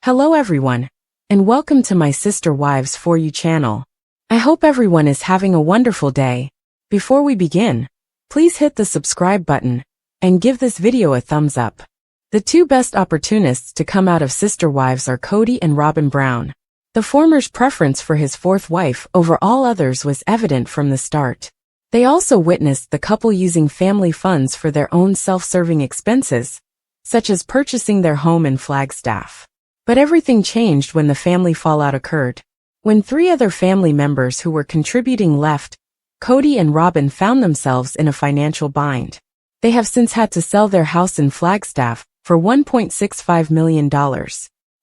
Hello everyone, and welcome to my Sister Wives For You channel. I hope everyone is having a wonderful day. Before we begin, please hit the subscribe button and give this video a thumbs up. The two best opportunists to come out of Sister Wives are Kody and Robyn Brown. The former's preference for his fourth wife over all others was evident from the start. They also witnessed the couple using family funds for their own self-serving expenses, such as purchasing their home in Flagstaff. But everything changed when the family fallout occurred. When three other family members who were contributing left, Kody and Robyn found themselves in a financial bind. They have since had to sell their house in Flagstaff for $1.65 million.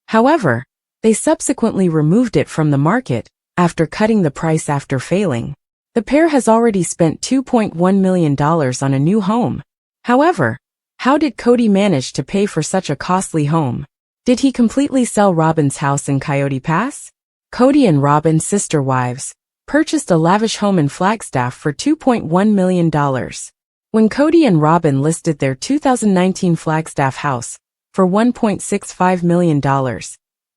However, they subsequently removed it from the market after cutting the price after failing. The pair has already spent $2.1 million on a new home. However, how did Kody manage to pay for such a costly home? Did he completely sell Robyn's house in Coyote Pass? Kody and Robyn, sister wives, purchased a lavish home in Flagstaff for $2.1 million. When Kody and Robyn listed their 2019 Flagstaff house for $1.65 million,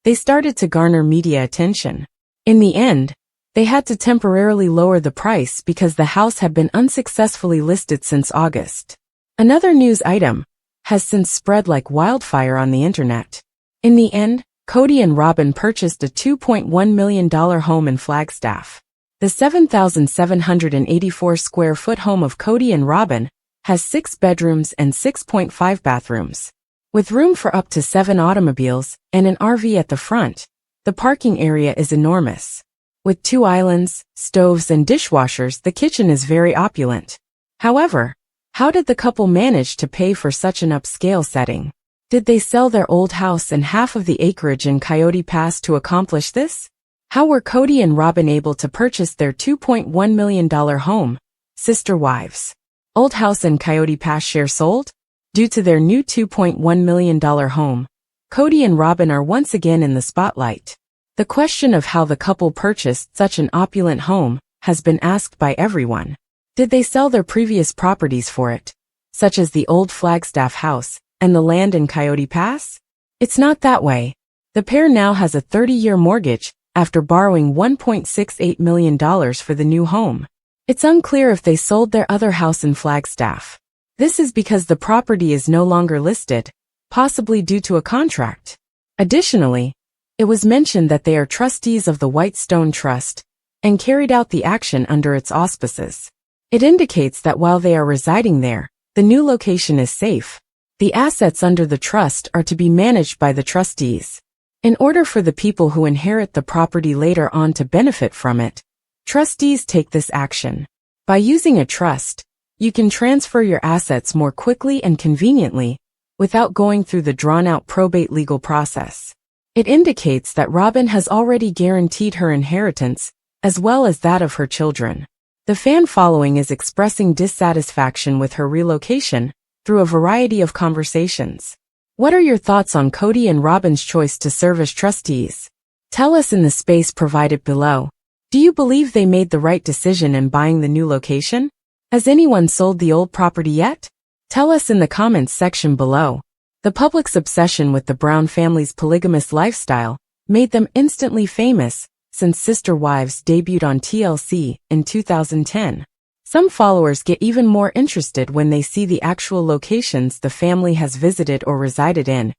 they started to garner media attention. In the end, they had to temporarily lower the price because the house had been unsuccessfully listed since August. Another news item has since spread like wildfire on the internet. In the end, Kody and Robyn purchased a $2.1 million home in Flagstaff. The 7,784 square foot home of Kody and Robyn has 6 bedrooms and 6.5 bathrooms. With room for up to 7 automobiles and an RV at the front, the parking area is enormous. With 2 islands, stoves and dishwashers, the kitchen is very opulent. However, how did the couple manage to pay for such an upscale setting? Did they sell their old house and half of the acreage in Coyote Pass to accomplish this? How were Kody and Robyn able to purchase their $2.1 million home? Sister wives. Old house in Coyote Pass share sold? Due to their new $2.1 million home, Kody and Robyn are once again in the spotlight. The question of how the couple purchased such an opulent home has been asked by everyone. Did they sell their previous properties for it, such as the old Flagstaff house and the land in Coyote Pass? It's not that way. The pair now has a 30-year mortgage after borrowing $1.68 million for the new home. It's unclear if they sold their other house in Flagstaff. This is because the property is no longer listed, possibly due to a contract. Additionally, it was mentioned that they are trustees of the Whitestone Trust and carried out the action under its auspices. It indicates that while they are residing there, the new location is safe. The assets under the trust are to be managed by the trustees. In order for the people who inherit the property later on to benefit from it, trustees take this action. By using a trust, you can transfer your assets more quickly and conveniently without going through the drawn-out probate legal process. It indicates that Robyn has already guaranteed her inheritance, as well as that of her children. The fan following is expressing dissatisfaction with her relocation through a variety of conversations. What are your thoughts on Kody and Robyn's choice to serve as trustees? Tell us in the space provided below. Do you believe they made the right decision in buying the new location? Has anyone sold the old property yet? Tell us in the comments section below. The public's obsession with the Brown family's polygamous lifestyle made them instantly famous since Sister Wives debuted on TLC in 2010. Some followers get even more interested when they see the actual locations the family has visited or resided in,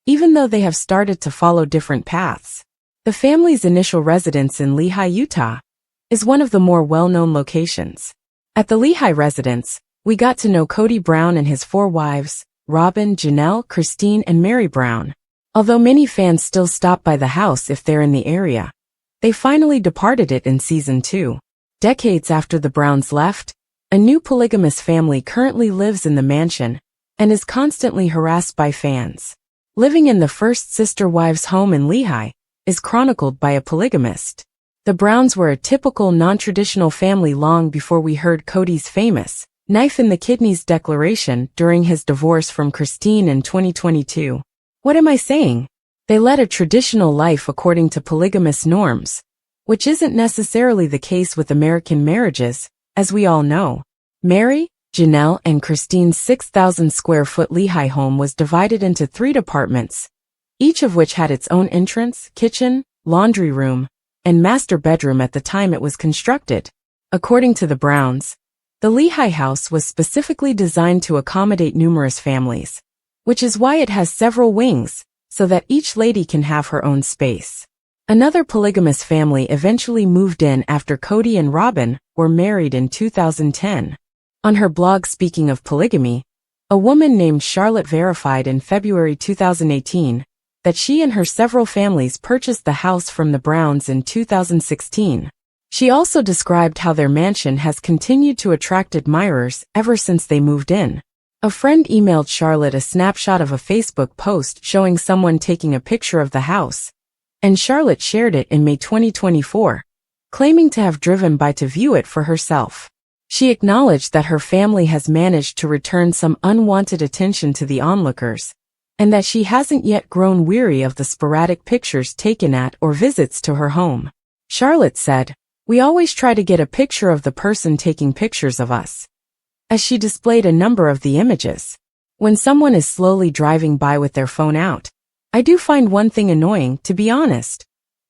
even though they have started to follow different paths. The family's initial residence in Lehi, Utah, is one of the more well-known locations. At the Lehi residence, we got to know Kody Brown and his 4 wives, Robyn, Janelle, Christine, and Mary Brown. Although many fans still stop by the house if they're in the area, they finally departed it in season 2. Decades after the Browns left, a new polygamous family currently lives in the mansion and is constantly harassed by fans. Living in the first Sister Wives home in Lehi is chronicled by a polygamist. The Browns were a typical non-traditional family long before we heard Kody's famous knife in the kidneys declaration during his divorce from Christine in 2022. What am I saying? They led a traditional life according to polygamous norms, which isn't necessarily the case with American marriages, as we all know. Mary, Janelle, and Christine's 6,000 square foot Lehi home was divided into 3 departments, each of which had its own entrance, kitchen, laundry room, and master bedroom at the time it was constructed. According to the Browns, the Lehigh house was specifically designed to accommodate numerous families, which is why it has several wings, so that each lady can have her own space. Another polygamous family eventually moved in after Kody and Robyn were married in 2010. On her blog speaking of polygamy, a woman named Charlotte verified in February 2018 that she and her several families purchased the house from the Browns in 2016. She also described how their mansion has continued to attract admirers ever since they moved in. A friend emailed Charlotte a snapshot of a Facebook post showing someone taking a picture of the house, and Charlotte shared it in May 2024, claiming to have driven by to view it for herself. She acknowledged that her family has managed to return some unwanted attention to the onlookers, and that she hasn't yet grown weary of the sporadic pictures taken at or visits to her home. Charlotte said, "We always try to get a picture of the person taking pictures of us," as she displayed a number of the images. When someone is slowly driving by with their phone out, I do find one thing annoying, to be honest.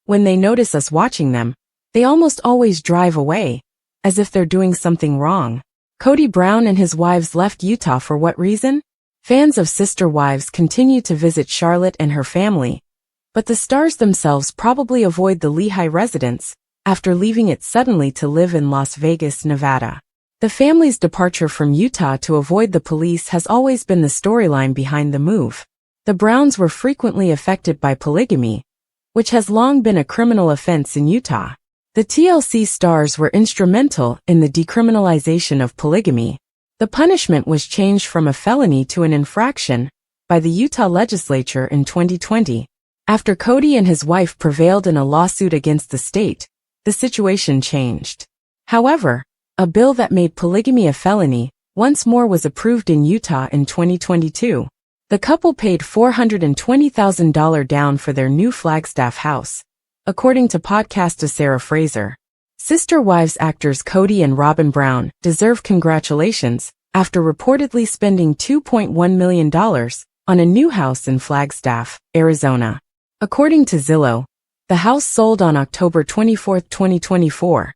When they notice us watching them, they almost always drive away, as if they're doing something wrong. Kody Brown and his wives left Utah for what reason? Fans of Sister Wives continue to visit Charlotte and her family, but the stars themselves probably avoid the Lehigh residence after leaving it suddenly to live in Las Vegas, Nevada. The family's departure from Utah to avoid the police has always been the storyline behind the move. The Browns were frequently affected by polygamy, which has long been a criminal offense in Utah. The TLC stars were instrumental in the decriminalization of polygamy. The punishment was changed from a felony to an infraction by the Utah legislature in 2020. After Kody and his wife prevailed in a lawsuit against the state, the situation changed. However, a bill that made polygamy a felony once more was approved in Utah in 2022. The couple paid $420,000 down for their new Flagstaff house, according to podcaster Sarah Fraser. Sister Wives actors Kody and Robyn Brown deserve congratulations after reportedly spending $2.1 million on a new house in Flagstaff, Arizona. According to Zillow, the house sold on October 24, 2024,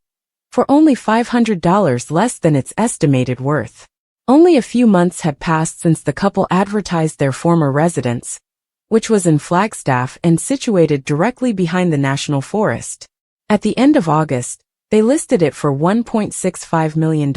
for only $500 less than its estimated worth. Only a few months had passed since the couple advertised their former residence, which was in Flagstaff and situated directly behind the National Forest. At the end of August, they listed it for $1.65 million,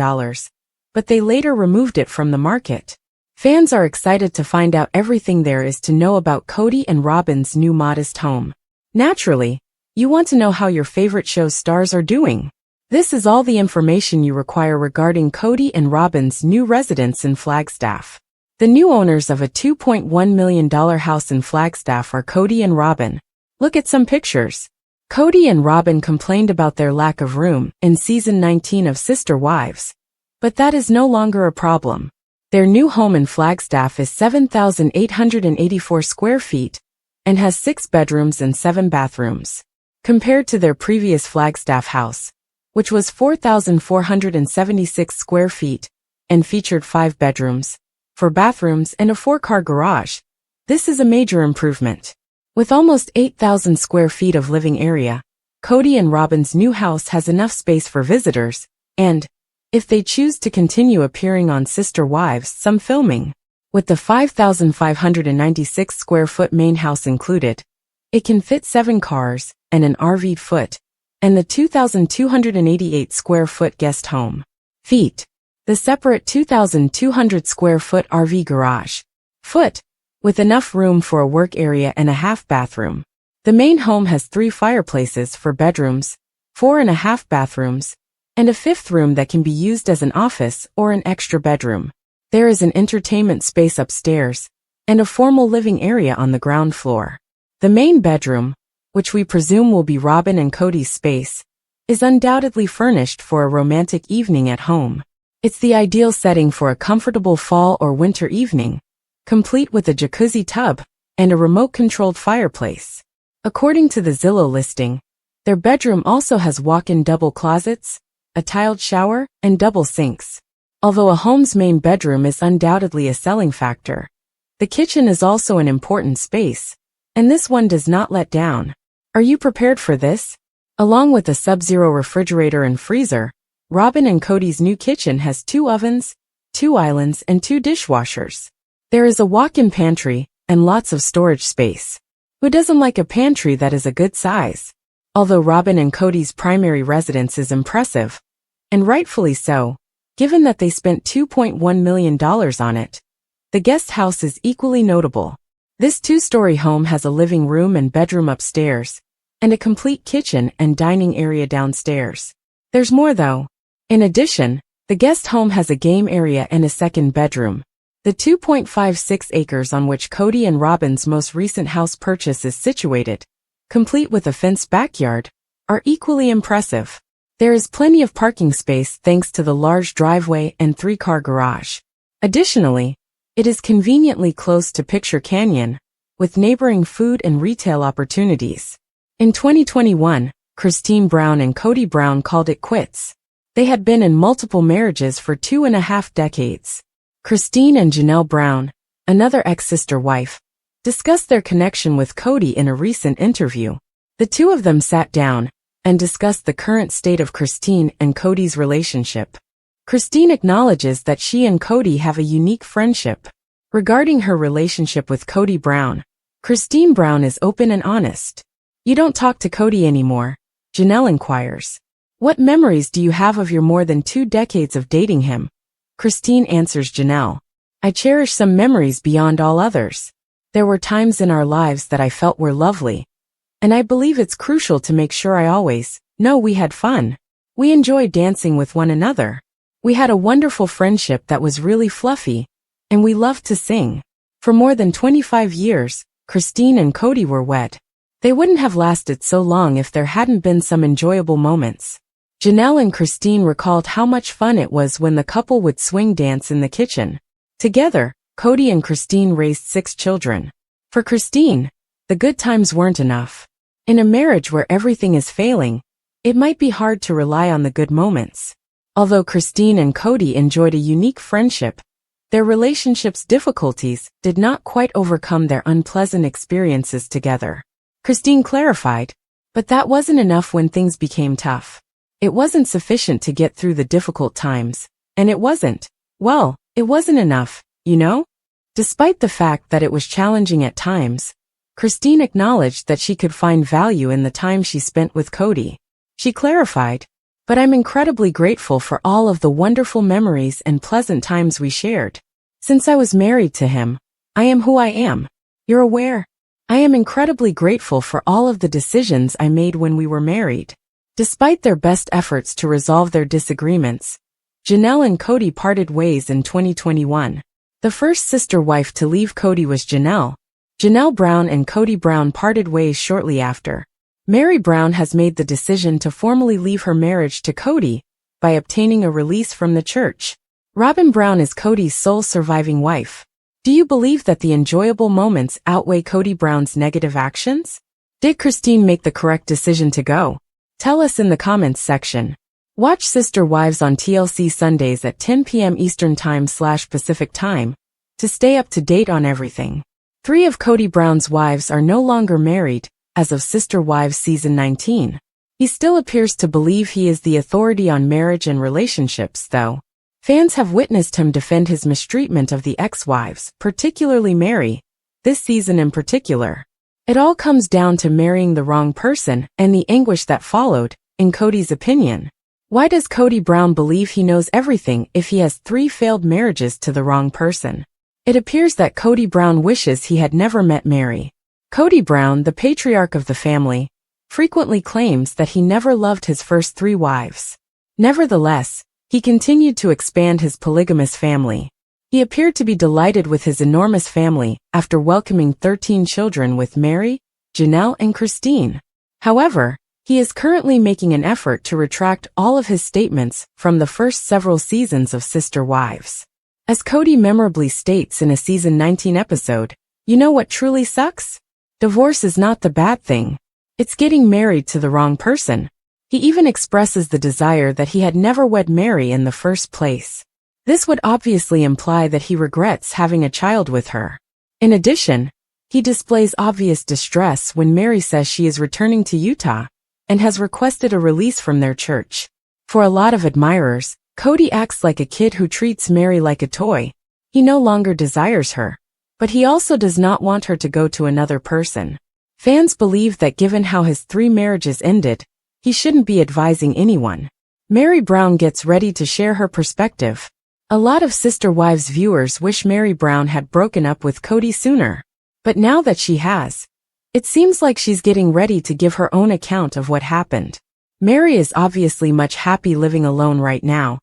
but they later removed it from the market. Fans are excited to find out everything there is to know about Kody and Robyn's new modest home. Naturally, you want to know how your favorite show's stars are doing. This is all the information you require regarding Kody and Robyn's new residence in Flagstaff. The new owners of a $2.1 million house in Flagstaff are Kody and Robyn. Look at some pictures. Kody and Robyn complained about their lack of room in season 19 of Sister Wives, but that is no longer a problem. Their new home in Flagstaff is 7,884 square feet and has 6 bedrooms and 7 bathrooms. Compared to their previous Flagstaff house, which was 4,476 square feet and featured 5 bedrooms, 4 bathrooms and a 4-car garage, this is a major improvement. With almost 8,000 square feet of living area, Kody and Robyn's new house has enough space for visitors, and, if they choose to continue appearing on Sister Wives, some filming. With the 5,596 square foot main house included, it can fit 7 cars and an RV foot, and the 2,288 square foot guest home. Feet. The separate 2,200 square foot RV garage. Foot. With enough room for a work area and a half bathroom. The main home has 3 fireplaces for bedrooms, 4.5 bathrooms, and a 5th room that can be used as an office or an extra bedroom. There is an entertainment space upstairs, and a formal living area on the ground floor. The main bedroom, which we presume will be Robyn and Kody's space, is undoubtedly furnished for a romantic evening at home. It's the ideal setting for a comfortable fall or winter evening, complete with a jacuzzi tub and a remote-controlled fireplace. According to the Zillow listing, their bedroom also has walk-in double closets, a tiled shower, and double sinks. Although a home's main bedroom is undoubtedly a selling factor, the kitchen is also an important space, And this one does not let down. Are you prepared for this? Along with a sub-zero refrigerator and freezer, Robyn and Kody's new kitchen has 2 ovens, 2 islands, and 2 dishwashers. There is a walk-in pantry and lots of storage space. Who doesn't like a pantry that is a good size? Although Robyn and Kody's primary residence is impressive, and rightfully so, given that they spent $2.1 million on it, the guest house is equally notable. This 2-story home has a living room and bedroom upstairs, and a complete kitchen and dining area downstairs. There's more though. In addition, the guest home has a game area and a second bedroom. The 2.56 acres on which Kody and Robyn's most recent house purchase is situated, complete with a fenced backyard, are equally impressive. There is plenty of parking space thanks to the large driveway and 3-car garage. Additionally, it is conveniently close to Picture Canyon, with neighboring food and retail opportunities. In 2021, Christine Brown and Kody Brown called it quits. They had been in multiple marriages for 2.5 decades. Christine and Janelle Brown, another ex-sister wife, discussed their connection with Kody in a recent interview. The two of them sat down and discussed the current state of Christine and Kody's relationship. Christine acknowledges that she and Kody have a unique friendship. Regarding her relationship with Kody Brown, Christine Brown is open and honest. "You don't talk to Kody anymore?" Janelle inquires. "What memories do you have of your more than 2 decades of dating him?" Christine answers Janelle. "I cherish some memories beyond all others. There were times in our lives that I felt were lovely. And I believe it's crucial to make sure I always know we had fun. We enjoyed dancing with one another. We had a wonderful friendship that was really fluffy, and we loved to sing." For more than 25 years, Christine and Kody were wed. They wouldn't have lasted so long if there hadn't been some enjoyable moments. Janelle and Christine recalled how much fun it was when the couple would swing dance in the kitchen. Together, Kody and Christine raised 6 children. For Christine, the good times weren't enough. In a marriage where everything is failing, it might be hard to rely on the good moments. Although Christine and Kody enjoyed a unique friendship, their relationship's difficulties did not quite overcome their unpleasant experiences together. Christine clarified, "But that wasn't enough when things became tough. It wasn't sufficient to get through the difficult times, and it wasn't enough, you know?" Despite the fact that it was challenging at times, Christine acknowledged that she could find value in the time she spent with Kody. She clarified, "But I'm incredibly grateful for all of the wonderful memories and pleasant times we shared. Since I was married to him, I am who I am. You're aware? I am incredibly grateful for all of the decisions I made when we were married." Despite their best efforts to resolve their disagreements, Janelle and Kody parted ways in 2021. The first sister wife to leave Kody was Janelle. Janelle Brown and Kody Brown parted ways shortly after. Mary Brown has made the decision to formally leave her marriage to Kody by obtaining a release from the church. Robyn Brown is Kody's sole surviving wife. Do you believe that the enjoyable moments outweigh Kody Brown's negative actions? Did Christine make the correct decision to go? Tell us in the comments section. Watch Sister Wives on TLC Sundays at 10 p.m. Eastern Time/Pacific Time to stay up to date on everything. 3 of Kody Brown's wives are no longer married as of Sister Wives Season 19. He still appears to believe he is the authority on marriage and relationships, though. Fans have witnessed him defend his mistreatment of the ex-wives, particularly Mary, this season in particular. It all comes down to marrying the wrong person and the anguish that followed, in Kody's opinion. Why does Kody Brown believe he knows everything if he has 3 failed marriages to the wrong person? It appears that Kody Brown wishes he had never met Mary. Kody Brown, the patriarch of the family, frequently claims that he never loved his first 3 wives. Nevertheless, he continued to expand his polygamous family. He appeared to be delighted with his enormous family after welcoming 13 children with Mary, Janelle, and Christine. However, he is currently making an effort to retract all of his statements from the first several seasons of Sister Wives. As Kody memorably states in a season 19 episode, "You know what truly sucks? Divorce is not the bad thing. It's getting married to the wrong person." He even expresses the desire that he had never wed Mary in the first place. This would obviously imply that he regrets having a child with her. In addition, He displays obvious distress when Mary says she is returning to Utah and has requested a release from their church. For a lot of admirers, Kody acts like a kid who treats Mary like a toy. He no longer desires her, but he also does not want her to go to another person. Fans believe that given how his 3 marriages ended, he shouldn't be advising anyone. Mary Brown gets ready to share her perspective. A lot of Sister Wives viewers wish Mary Brown had broken up with Kody sooner. But now that she has, it seems like she's getting ready to give her own account of what happened. Mary is obviously much happy living alone right now,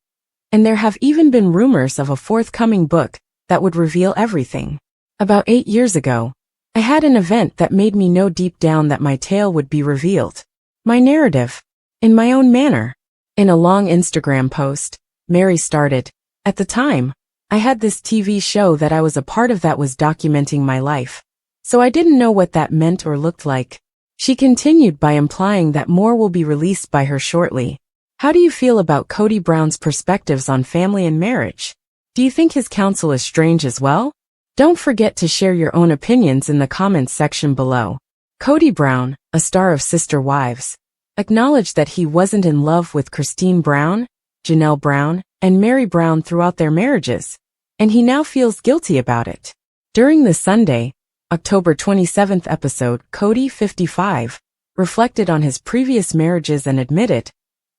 and there have even been rumors of a forthcoming book that would reveal everything. About 8 years ago, I had an event that made me know deep down that my tale would be revealed. My narrative, in my own manner. In a long Instagram post, Mary started, "At the time, I had this TV show that I was a part of that was documenting my life. So I didn't know what that meant or looked like." She continued by implying that more will be released by her shortly. How do you feel about Kody Brown's perspectives on family and marriage? Do you think his counsel is strange as well? Don't forget to share your own opinions in the comments section below. Kody Brown, a star of Sister Wives, acknowledged that he wasn't in love with Christine Brown, Janelle Brown, and Mary Brown throughout their marriages, and he now feels guilty about it. During the Sunday, October 27th episode, Kody, 55, reflected on his previous marriages and admitted,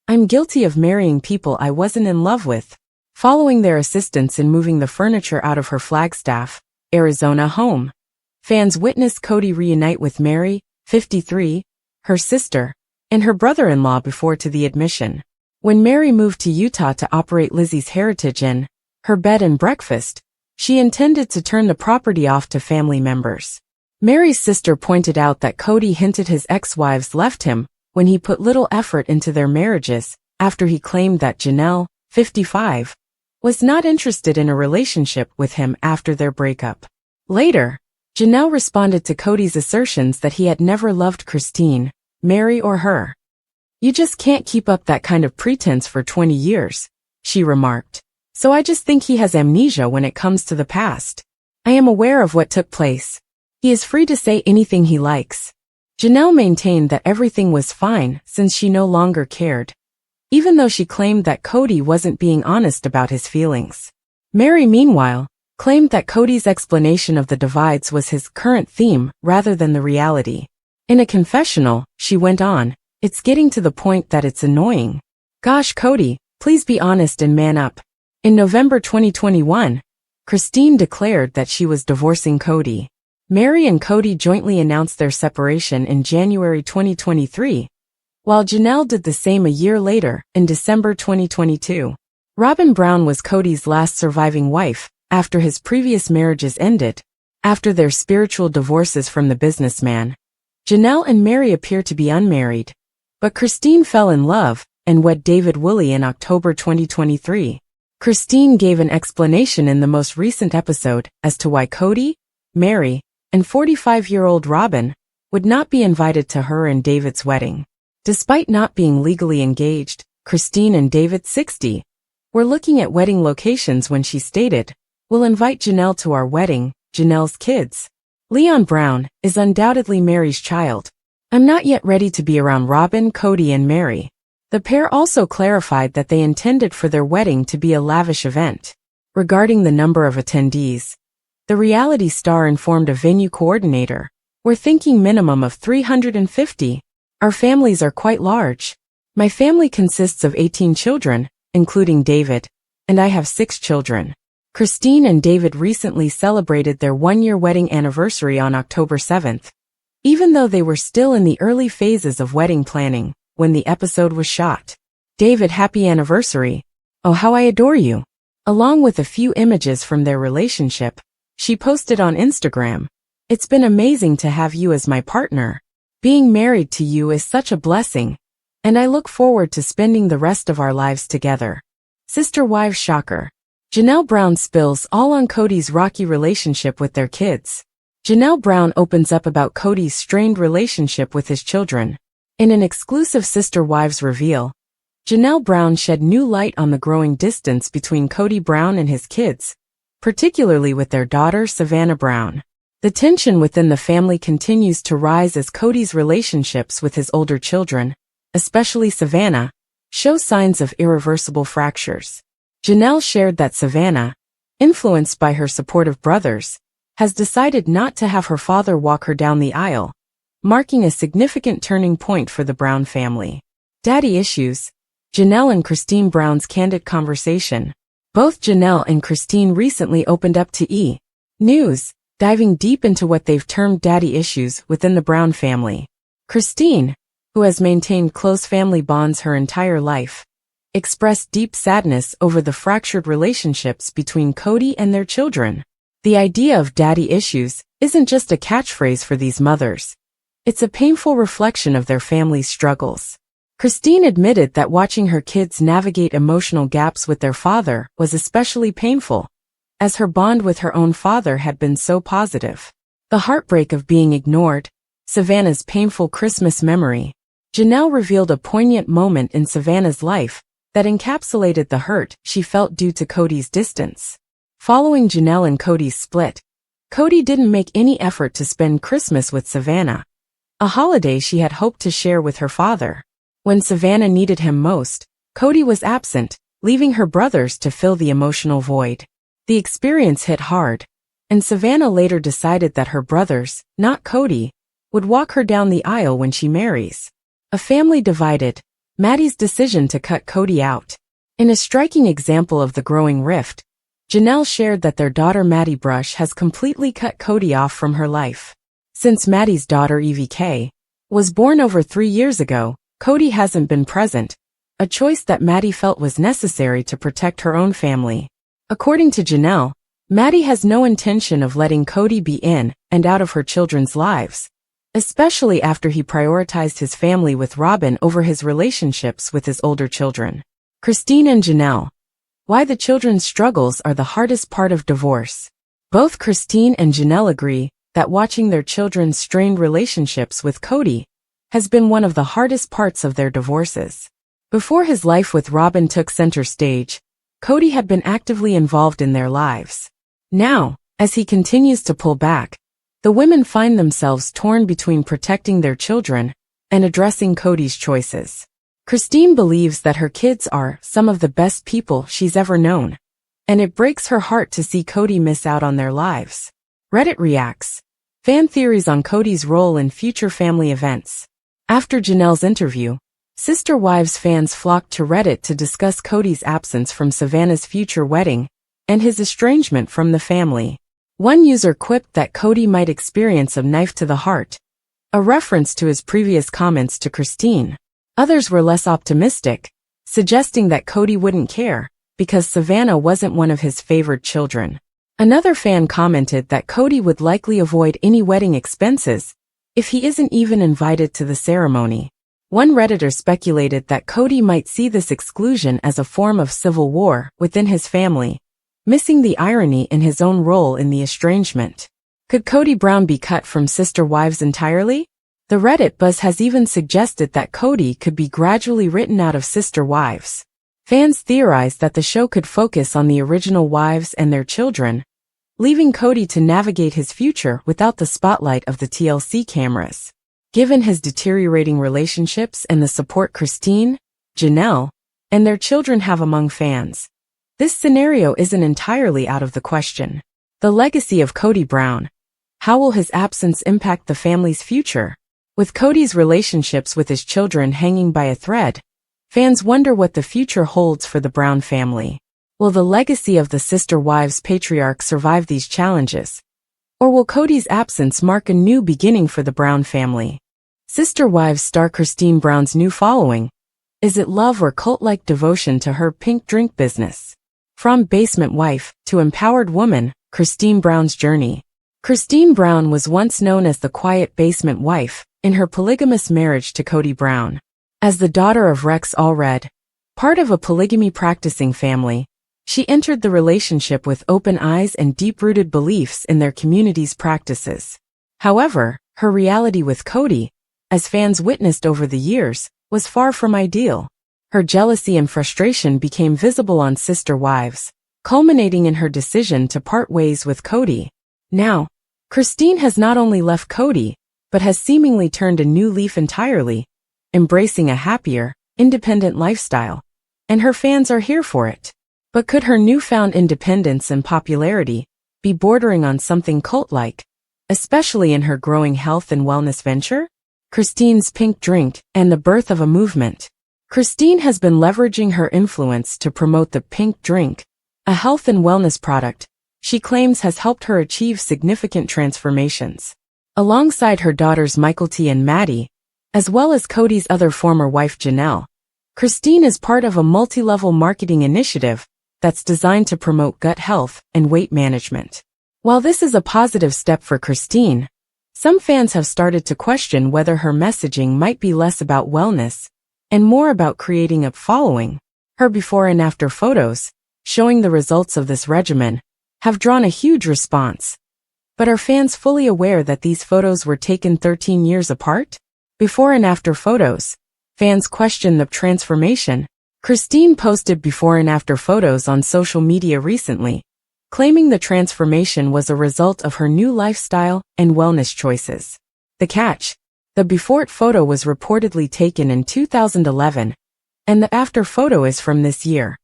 "I'm guilty of marrying people I wasn't in love with." Following their assistance in moving the furniture out of her Flagstaff, Arizona home, fans witnessed Kody reunite with Mary, 53, her sister, and her brother-in-law before to the admission. When Mary moved to Utah to operate Lizzie's Heritage Inn, her bed and breakfast, she intended to turn the property off to family members. Mary's sister pointed out that Kody hinted his ex-wives left him when he put little effort into their marriages, after he claimed that Janelle, 55, was not interested in a relationship with him after their breakup. Later, Janelle responded to Kody's assertions that he had never loved Christine, Mary or her. "You just can't keep up that kind of pretense for 20 years, she remarked. "So I just think he has amnesia when it comes to the past. I am aware of what took place. He is free to say anything he likes." Janelle maintained that everything was fine since she no longer cared, even though she claimed that Kody wasn't being honest about his feelings. Mary, meanwhile, claimed that Kody's explanation of the divides was his current theme rather than the reality. In a confessional, she went on, "It's getting to the point that it's annoying. Gosh, Kody, please be honest and man up." In November 2021, Christine declared that she was divorcing Kody. Mary and Kody jointly announced their separation in January 2023, while Janelle did the same a year later, in December 2022. Robyn Brown was Kody's last surviving wife, after his previous marriages ended. After their spiritual divorces from the businessman, Janelle and Mary appear to be unmarried, but Christine fell in love and wed David Woolley in October 2023. Christine gave an explanation in the most recent episode as to why Kody, Mary, and 45-year-old Robyn would not be invited to her and David's wedding. Despite not being legally engaged, Christine and David, 60, were looking at wedding locations when she stated, "We'll invite Janelle to our wedding, Janelle's kids. Leon Brown is undoubtedly Mary's child. I'm not yet ready to be around Robyn, Kody, and Mary." The pair also clarified that they intended for their wedding to be a lavish event. Regarding the number of attendees, the reality star informed a venue coordinator, "We're thinking minimum of 350. Our families are quite large. My family consists of 18 children, including David, and I have 6 children." Christine and David recently celebrated their 1-year wedding anniversary on October 7th, even though they were still in the early phases of wedding planning when the episode was shot. "David, happy anniversary. Oh, how I adore you." Along with a few images from their relationship, she posted on Instagram, "It's been amazing to have you as my partner. Being married to you is such a blessing, and I look forward to spending the rest of our lives together." Sister Wives shocker. Janelle Brown spills all on Kody's rocky relationship with their kids. Janelle Brown opens up about Kody's strained relationship with his children. In an exclusive Sister Wives reveal, Janelle Brown shed new light on the growing distance between Kody Brown and his kids, particularly with their daughter Savannah Brown. The The tension within the family continues to rise as Kody's relationships with his older children, especially Savannah, show signs of irreversible fractures. Janelle shared that Savannah, influenced by her supportive brothers, has decided not to have her father walk her down the aisle, marking a significant turning point for the Brown family. Daddy issues. Janelle and Christine Brown's candid conversation. Both Janelle and Christine recently opened up to E! News, diving deep into what they've termed daddy issues within the Brown family. Christine, who has maintained close family bonds her entire life, expressed deep sadness over the fractured relationships between Kody and their children. The idea of daddy issues isn't just a catchphrase for these mothers. It's a painful reflection of their family's struggles. Christine admitted that watching her kids navigate emotional gaps with their father was especially painful, as her bond with her own father had been so positive. The heartbreak of being ignored, Savannah's painful Christmas memory. Janelle revealed a poignant moment in Savannah's life that encapsulated the hurt she felt due to Kody's distance. Following Janelle and Kody's split, Kody didn't make any effort to spend Christmas with Savannah, a holiday she had hoped to share with her father. When Savannah needed him most, Kody was absent, leaving her brothers to fill the emotional void. The experience hit hard, and Savannah later decided that her brothers, not Kody, would walk her down the aisle when she marries. A family divided, Maddie's decision to cut Kody out. In a striking example of the growing rift, Janelle shared that their daughter Maddie Brush has completely cut Kody off from her life. Since Maddie's daughter EVK was born over 3 years ago, Kody hasn't been present, a choice that Maddie felt was necessary to protect her own family. According to Janelle, Maddie has no intention of letting Kody be in and out of her children's lives, especially after he prioritized his family with Robyn over his relationships with his older children. Christine and Janelle. Why the children's struggles are the hardest part of divorce. Both Christine and Janelle agree that watching their children's strained relationships with Kody has been one of the hardest parts of their divorces. Before his life with Robyn took center stage, Kody had been actively involved in their lives. Now, as he continues to pull back, the women find themselves torn between protecting their children and addressing Kody's choices. Christine believes that her kids are some of the best people she's ever known, and it breaks her heart to see Kody miss out on their lives. Reddit reacts. Fan theories on Kody's role in future family events. After Janelle's interview, Sister Wives fans flocked to Reddit to discuss Kody's absence from Savannah's future wedding and his estrangement from the family. One user quipped that Kody might experience a knife to the heart, a reference to his previous comments to Christine. Others were less optimistic, suggesting that Kody wouldn't care, because Savannah wasn't one of his favored children. Another fan commented that Kody would likely avoid any wedding expenses if he isn't even invited to the ceremony. One Redditor speculated that Kody might see this exclusion as a form of civil war within his family, missing the irony in his own role in the estrangement. Could Kody Brown be cut from Sister Wives entirely? The Reddit buzz has even suggested that Kody could be gradually written out of Sister Wives. Fans theorized that the show could focus on the original wives and their children, leaving Kody to navigate his future without the spotlight of the TLC cameras. Given his deteriorating relationships and the support Christine, Janelle, and their children have among fans, this scenario isn't entirely out of the question. The legacy of Kody Brown. How will his absence impact the family's future? With Kody's relationships with his children hanging by a thread, fans wonder what the future holds for the Brown family. Will the legacy of the Sister Wives patriarch survive these challenges? Or will Kody's absence mark a new beginning for the Brown family? Sister Wives star Christine Brown's new following. Is it love or cult-like devotion to her pink drink business? From basement wife to empowered woman, Christine Brown's journey. Christine Brown was once known as the quiet basement wife in her polygamous marriage to Kody Brown. As the daughter of Rex Allred, part of a polygamy-practicing family, she entered the relationship with open eyes and deep-rooted beliefs in their community's practices. However, her reality with Kody, as fans witnessed over the years, was far from ideal. Her jealousy and frustration became visible on Sister Wives, culminating in her decision to part ways with Kody. Now, Christine has not only left Kody, but has seemingly turned a new leaf entirely, embracing a happier, independent lifestyle. And her fans are here for it. But could her newfound independence and popularity be bordering on something cult-like, especially in her growing health and wellness venture? Christine's pink drink and the birth of a movement. Christine has been leveraging her influence to promote the pink drink, a health and wellness product she claims has helped her achieve significant transformations. Alongside her daughters Kody and Maddie, as well as Kody's other former wife Janelle, Christine is part of a multi-level marketing initiative that's designed to promote gut health and weight management. While this is a positive step for Christine, some fans have started to question whether her messaging might be less about wellness and more about creating a following. Her before and after photos, showing the results of this regimen, have drawn a huge response. But are fans fully aware that these photos were taken 13 years apart? Before and after photos, fans question the transformation. Christine posted before and after photos on social media recently, claiming the transformation was a result of her new lifestyle and wellness choices. The catch: the before photo was reportedly taken in 2011, and the after photo is from this year.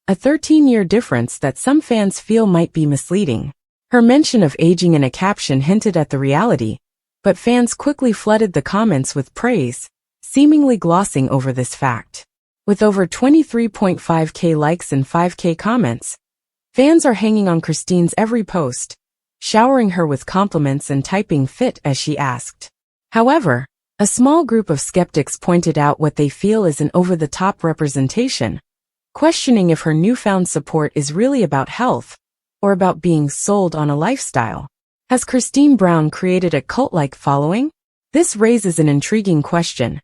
A 13-year difference that some fans feel might be misleading. Her mention of aging in a caption hinted at the reality, but fans quickly flooded the comments with praise, seemingly glossing over this fact. With over 23.5k likes and 5k comments, fans are hanging on Christine's every post, showering her with compliments and typing fit as she asked. However, a small group of skeptics pointed out what they feel is an over-the-top representation, questioning if her newfound support is really about health or about being sold on a lifestyle. Has Christine Brown created a cult-like following? This raises an intriguing question.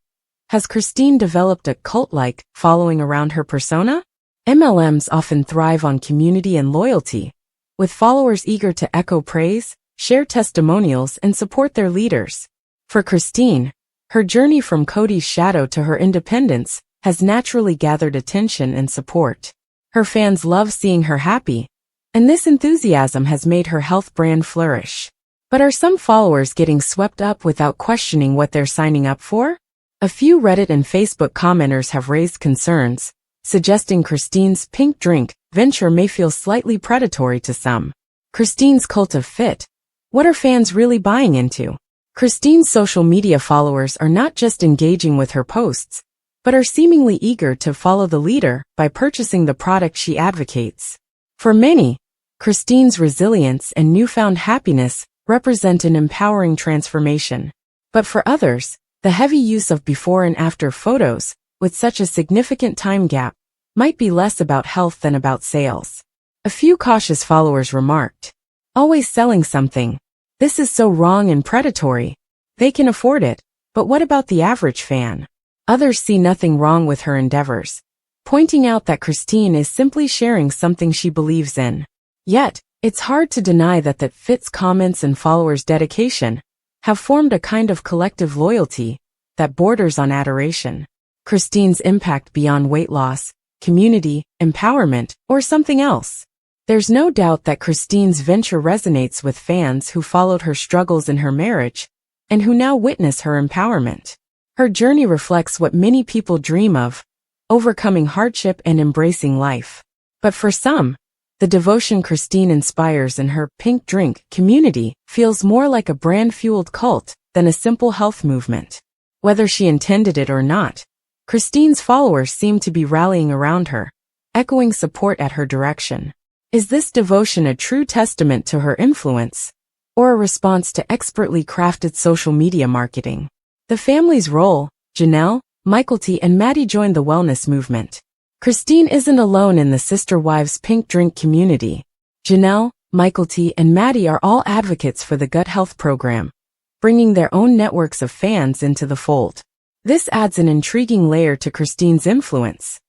Has Christine developed a cult-like following around her persona? MLMs often thrive on community and loyalty, with followers eager to echo praise, share testimonials, and support their leaders. For Christine, her journey from Kody's shadow to her independence has naturally gathered attention and support. Her fans love seeing her happy, and this enthusiasm has made her health brand flourish. But are some followers getting swept up without questioning what they're signing up for? A few Reddit and Facebook commenters have raised concerns, suggesting Christine's pink drink venture may feel slightly predatory to some. Christine's cult of fit. What are fans really buying into? Christine's social media followers are not just engaging with her posts, but are seemingly eager to follow the leader by purchasing the product she advocates. For many, Christine's resilience and newfound happiness represent an empowering transformation. But for others, the heavy use of before and after photos, with such a significant time gap, might be less about health than about sales. A few cautious followers remarked, "Always selling something. This is so wrong and predatory. They can afford it, but what about the average fan?" Others see nothing wrong with her endeavors, pointing out that Christine is simply sharing something she believes in. Yet, it's hard to deny that Fit's comments and followers' dedication have formed a kind of collective loyalty that borders on adoration. Christine's impact beyond weight loss, community, empowerment, or something else. There's no doubt that Christine's venture resonates with fans who followed her struggles in her marriage and who now witness her empowerment. Her journey reflects what many people dream of, overcoming hardship and embracing life. But for some, the devotion Christine inspires in her pink drink community feels more like a brand-fueled cult than a simple health movement. Whether she intended it or not, Christine's followers seem to be rallying around her, echoing support at her direction. Is this devotion a true testament to her influence, or a response to expertly crafted social media marketing? The family's role: Janelle, Kody, and Maddie joined the wellness movement. Christine isn't alone in the Sister Wives Pink Drink community. Janelle, Kody, and Maddie are all advocates for the gut health program, bringing their own networks of fans into the fold. This adds an intriguing layer to Christine's influence.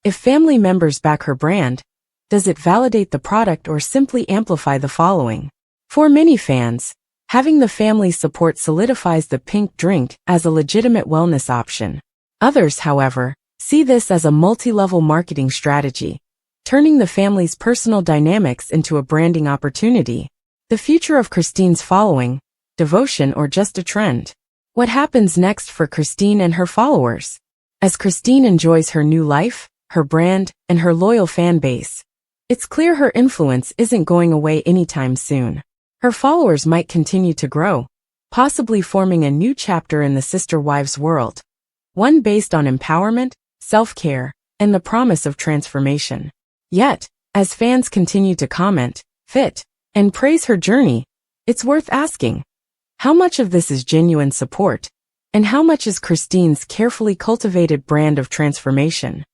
If family members back her brand, does it validate the product or simply amplify the following? For many fans, having the family support solidifies the pink drink as a legitimate wellness option. Others, however, see this as a multi-level marketing strategy, turning the family's personal dynamics into a branding opportunity. The future of Christine's following, devotion or just a trend? What happens next for Christine and her followers? As Christine enjoys her new life, her brand, and her loyal fan base, it's clear her influence isn't going away anytime soon. Her followers might continue to grow, possibly forming a new chapter in the sister wives world, one based on empowerment, self-care, and the promise of transformation. Yet, as fans continue to comment, fit, and praise her journey, it's worth asking, how much of this is genuine support, and how much is Christine's carefully cultivated brand of transformation?